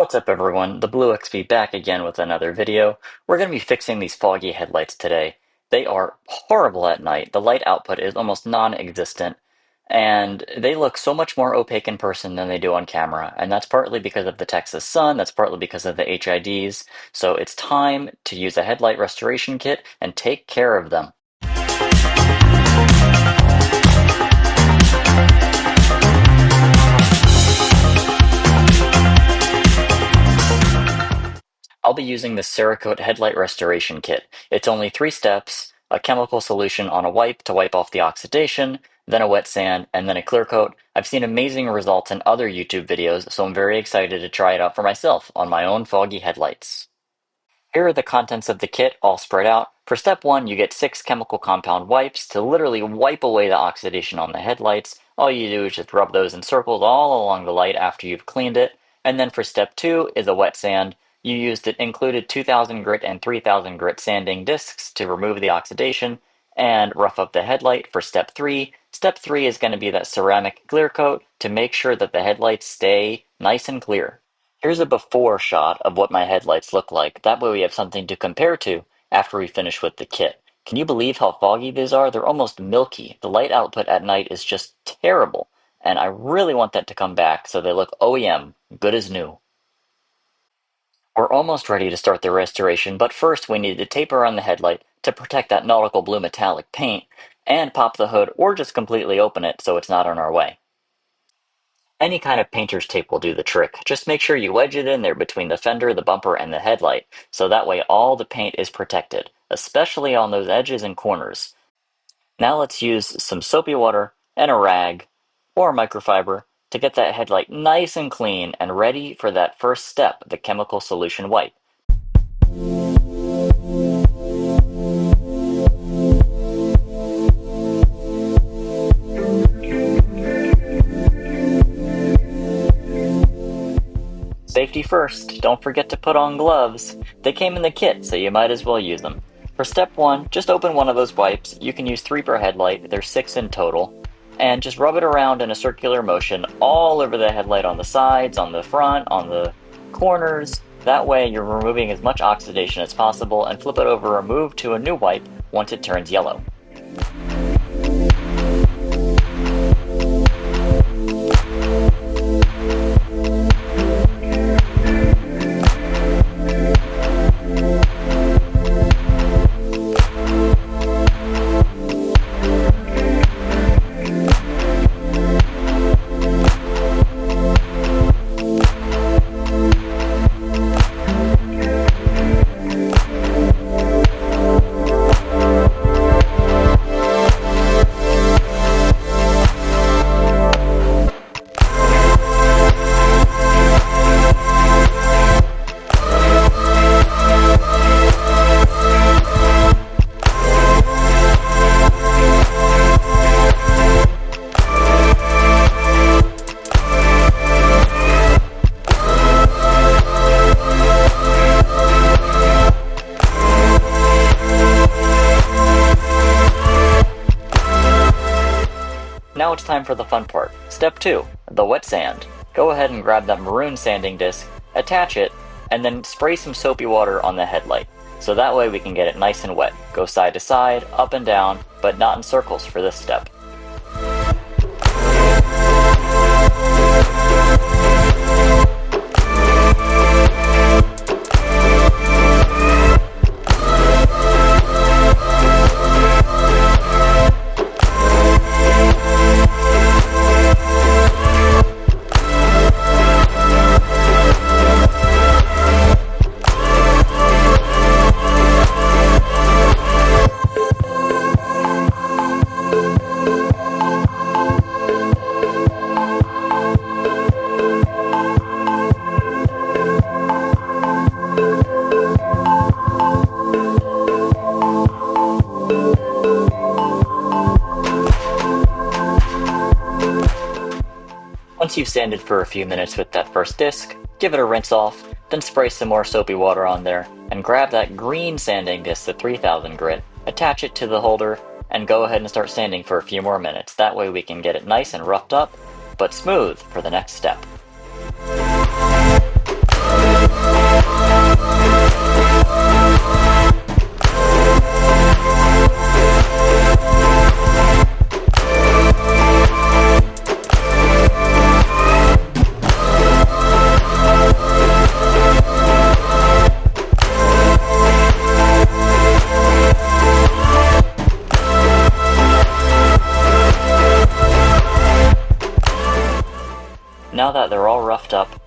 What's up everyone, the Blue XP back again with another video. We're going to be fixing these foggy headlights today. They are horrible at night, the light output is almost non-existent, and they look so much more opaque in person than they do on camera, and that's partly because of the Texas sun, that's partly because of the HIDs, so it's time to use a headlight restoration kit and take care of them. I'll be using the Cerakote Headlight Restoration Kit. It's only 3 steps: a chemical solution on a wipe to wipe off the oxidation, then a wet sand, and then a clear coat. I've seen amazing results in other YouTube videos, so I'm very excited to try it out for myself on my own foggy headlights. Here are the contents of the kit all spread out. For step 1, you get 6 chemical compound wipes to literally wipe away the oxidation on the headlights. All you do is just rub those in circles all along the light after you've cleaned it. And then for step 2 is a wet sand. You used it included 2000 grit and 3000 grit sanding discs to remove the oxidation and rough up the headlight for step 3. Step 3 is going to be that ceramic clear coat to make sure that the headlights stay nice and clear. Here's a before shot of what my headlights look like. That way we have something to compare to after we finish with the kit. Can you believe how foggy these are? They're almost milky. The light output at night is just terrible, and I really want that to come back so they look OEM, good as new. We're almost ready to start the restoration, but first we need to tape around the headlight to protect that nautical blue metallic paint, and pop the hood or just completely open it so it's not in our way. Any kind of painter's tape will do the trick. Just make sure you wedge it in there between the fender, the bumper, and the headlight, so that way all the paint is protected, especially on those edges and corners. Now let's use some soapy water and a rag, or microfiber, to get that headlight nice and clean and ready for that first step, the chemical solution wipe. Safety first, don't forget to put on gloves. They came in the kit, so you might as well use them. For step 1, just open one of those wipes. You can use 3 per headlight, there's 6 in total. And just rub it around in a circular motion all over the headlight, on the sides, on the front, on the corners. That way you're removing as much oxidation as possible, and flip it over or move to a new wipe once it turns yellow. Now it's time for the fun part. Step 2, the wet sand. Go ahead and grab that maroon sanding disc, attach it, and then spray some soapy water on the headlight. So that way we can get it nice and wet. Go side to side, up and down, but not in circles for this step. Once you've sanded for a few minutes with that first disc, give it a rinse off, then spray some more soapy water on there, and grab that green sanding disc, the 3000 grit, attach it to the holder, and go ahead and start sanding for a few more minutes. That way we can get it nice and roughed up, but smooth for the next step.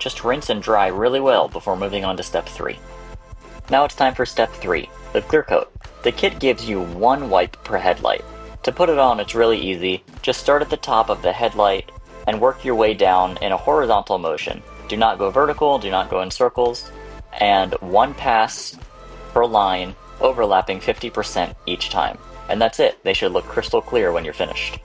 Just rinse and dry really well before moving on to step 3. Now it's time for step 3, the clear coat. The kit gives you one wipe per headlight. To put it on, it's really easy. Just start at the top of the headlight and work your way down in a horizontal motion. Do not go vertical, do not go in circles, and one pass per line, overlapping 50% each time. And that's it. They should look crystal clear when you're finished.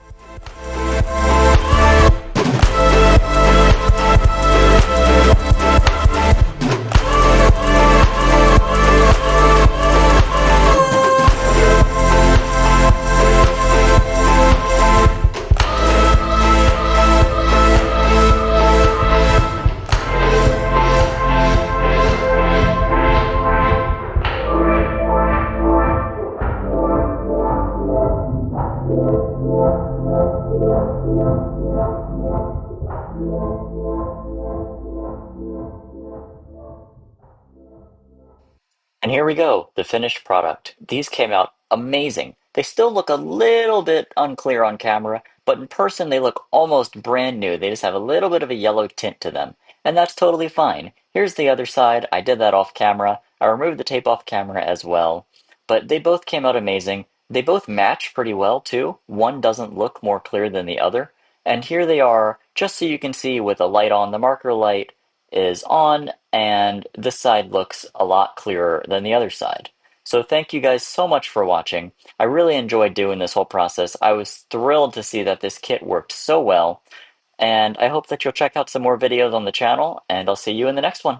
And here we go, the finished product. These came out amazing. They still look a little bit unclear on camera, but in person they look almost brand new. They just have a little bit of a yellow tint to them. And that's totally fine. Here's the other side. I did that off camera. I removed the tape off camera as well. But they both came out amazing. They both match pretty well too. One doesn't look more clear than the other. And here they are, just so you can see with the light on, the marker light is on, and this side looks a lot clearer than the other side. So thank you guys so much for watching. I really enjoyed doing this whole process. I was thrilled to see that this kit worked so well, and I hope that you'll check out some more videos on the channel, and I'll see you in the next one.